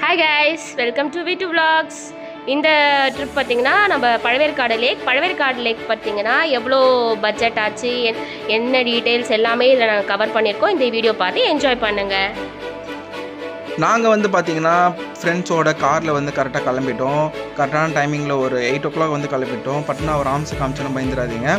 Hi guys, welcome to V2 Vlogs. இந்த trip பார்த்தீங்கன்னா நம்ம பழவேற்காடு லேக் பார்த்தீங்கன்னா எவ்வளோ பட்ஜெட் ஆச்சு, என்ன டீட்டெயில்ஸ் எல்லாமே இதில் நாங்கள் கவர் பண்ணியிருக்கோம். இந்த வீடியோ பார்த்து என்ஜாய் பண்ணுங்கள். நாங்கள் வந்து பார்த்திங்கன்னா ஃப்ரெண்ட்ஸோட காரில் வந்து கரெக்டாக கிளம்பிட்டோம். கரெக்டான டைமிங்கில் ஒரு 8 o'clock வந்து கிளம்பிட்டோம். பட்னா ஒரு ஆம்ஸு காமிச்சோன்னு பயந்துடாதீங்க.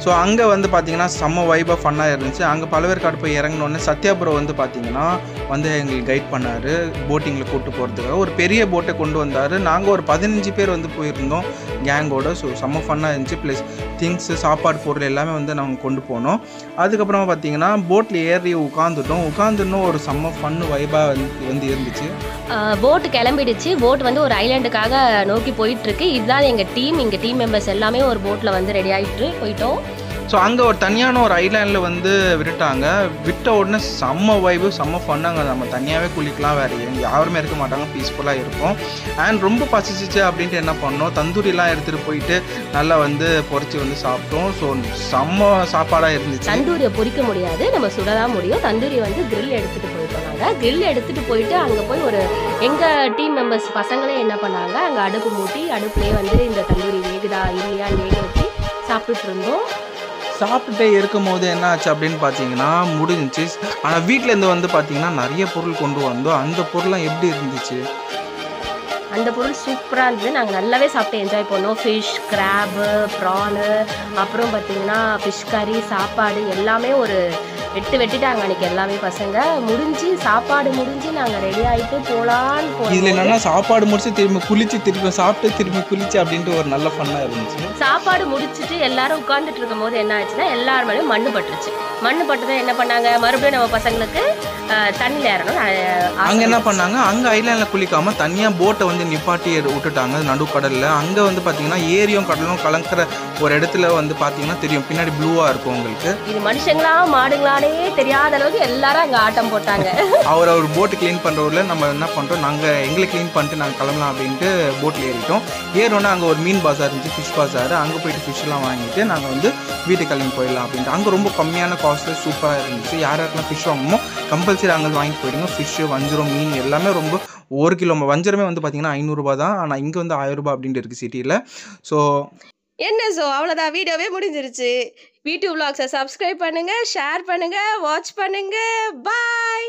ஸோ அங்கே வந்து பார்த்திங்கன்னா செம்ம வைபாக ஃபன்னாக இருந்துச்சு. அங்கே பழவேற்காடு போய் இறங்கினோடனே சத்யாபுரோ வந்து பார்த்திங்கன்னா வந்து எங்களுக்கு கைட் பண்ணார். போட்டிங்கில் கூப்பிட்டு போகிறதுக்காக ஒரு பெரிய போட்டை கொண்டு வந்தார். நாங்கள் ஒரு 15 பேர் வந்து போயிருந்தோம் கேங்கோட. ஸோ செம்ம ஃபன்னாக இருந்துச்சு. ப்ளஸ் திங்ஸு, சாப்பாடு பொருள் எல்லாமே வந்து நாங்கள் கொண்டு போனோம். அதுக்கப்புறமா பார்த்திங்கன்னா போட்டில் ஏறி உட்காந்துன்னு ஒரு செம்ம ஃபன்னு வைபாக வந்து இருந்துச்சு. போட்டு கிளம்பிடுச்சு. போட் வந்து ஒரு ஐலாண்டுக்காக நோக்கி போயிட்டுருக்கு. இதுதான் எங்கள் டீம் மெம்பர்ஸ் எல்லாமே ஒரு போட்டில் வந்து ரெடி ஆகிட்டு போயிட்டோம். ஸோ அங்கே ஒரு தனியான ஒரு ஐலாண்டில் வந்து விட்டுட்டாங்க. விட்ட உடனே செம்ம வைபு, செம்ம ஃபன்னாங்க. நம்ம தனியாகவே குளிக்கலாம், வேறு யாருமே இருக்க மாட்டாங்க, பீஸ்ஃபுல்லாக இருக்கும். அண்ட் ரொம்ப பசிச்சிச்சு அப்படின்ட்டு என்ன பண்ணோம், தந்தூரிலாம் எடுத்துகிட்டு போயிட்டு நல்லா வந்து பொரிச்சு வந்து சாப்பிட்டோம். ஸோ செம்ம சாப்பாடாக இருந்துச்சு. தந்தூரியை பொரிக்க முடியாது, நம்ம சுடதான் முடியும். தந்தூரி வந்து கிரில் எடுத்துகிட்டு போயிட்டோம். நாங்கள் கிரில் எடுத்துகிட்டு போயிட்டு அங்கே போய் ஒரு எங்கள் டீம் மெம்பர்ஸ் பசங்களே என்ன பண்ணாங்க, அங்கே அடுப்பு மூட்டி அடுப்புலேயே வந்து இந்த தந்தூரி வேகுதா இல்லையான்னு வேக வச்சு சாப்பிட்டுட்டு இருந்தோம். சாப்பிட்டுட்டே இருக்கும் போது என்ன ஆச்சு அப்படின்னு பார்த்தீங்கன்னா முடிஞ்சிச்சு. ஆனால் வீட்டிலேருந்து வந்து பார்த்தீங்கன்னா நிறைய பொருள் கொண்டு வந்தோம். அந்த பொருள்லாம் எப்படி இருந்துச்சு? அந்த பொருள் சூப்பராக இருந்தது. நாங்கள் நல்லாவே சாப்பிட்டு என்ஜாய் பண்ணோம். ஃபிஷ், கிராபு, ப்ரானு, அப்புறம் பார்த்திங்கன்னா ஃபிஷ் கறி, சாப்பாடு எல்லாமே ஒரு வெட்டிட்டாங்க அன்றைக்கி எல்லாமே பசங்க. சாப்பாடு முடிஞ்சு நாங்கள் ரெடி ஆகிட்டு போகலான்னு போனோம். இதில் என்னென்னா சாப்பாடு முடிச்சு திரும்பி குளிச்சு திரும்பி சாப்பிட்டு திரும்பி குளிச்சு அப்படின்ட்டு ஒரு நல்ல ஃபன்னாக இருந்துச்சு. சாப்பாடு முடிச்சுட்டு எல்லாரும் உட்காந்துட்டு இருக்கும் போது என்ன ஆச்சுன்னா எல்லார் மேலேயும் மண்ணு பட்டுருச்சு. மண்ணு பட்டுதான் என்ன பண்ணாங்க, மறுபடியும் நம்ம பசங்களுக்கு தண்ணியில் ஏறணும். அங்கே என்ன பண்ணாங்க, அங்கே ஐலாண்டில் குளிக்காமல் தனியாக போட்டை வந்து நிப்பாட்டி விட்டுட்டாங்க நடுக்கடலில். அங்கே வந்து பார்த்தீங்கன்னா ஏரியும் கடலும் கலக்கிற ஒரு இடத்துல வந்து பார்த்தீங்கன்னா தெரியும், பின்னாடி ப்ளூவாக இருக்கும் உங்களுக்கு. இது மனுஷங்களா மாடுங்களானே தெரியாத அளவுக்கு எல்லாரும் அங்கே ஆட்டம் போட்டாங்க. அவர் போட்டு க்ளீன் பண்ணுறவரில் நம்ம என்ன பண்ணுறோம், நாங்கள் எங்களை க்ளீன் பண்ணிட்டு நாங்கள் கிளம்பலாம் அப்படின்ட்டு போட்டில் ஏறிட்டோம். ஏறோன்னா அங்கே ஒரு மீன் பாசார் இருந்துச்சு, ஃபிஷ் பாசார். அங்கே போயிட்டு ஃபிஷ்ஷெலாம் வாங்கிட்டு நாங்கள் வந்து வீட்டுக்கு கிளம்பி போயிடலாம் அப்படின்ட்டு. அங்கே ரொம்ப கம்மியான காஸ்ட்டில் சூப்பராக இருந்துச்சு. யாருக்கெல்லாம் ஃபிஷ் வாங்குமோ கம்பல்சரி அங்கே வாங்கிட்டு போயிடுங்க. ஃபிஷ்ஷு, வஞ்சரம், மீன் எல்லாமே ரொம்ப 1 கிலோ வஞ்சரமே வந்து பார்த்திங்கன்னா 500 ரூபா தான். ஆனால் இங்கே வந்து 1000 ரூபா அப்படின்ட்டு இருக்குது சிட்டியில். ஸோ அவ்வளோதான், வீடியோவே முடிஞ்சிருச்சு. V2 Vlogs சப்ஸ்கிரைப் பண்ணுங்கள், ஷேர் பண்ணுங்கள், வாட்ச் பண்ணுங்கள். பாய்.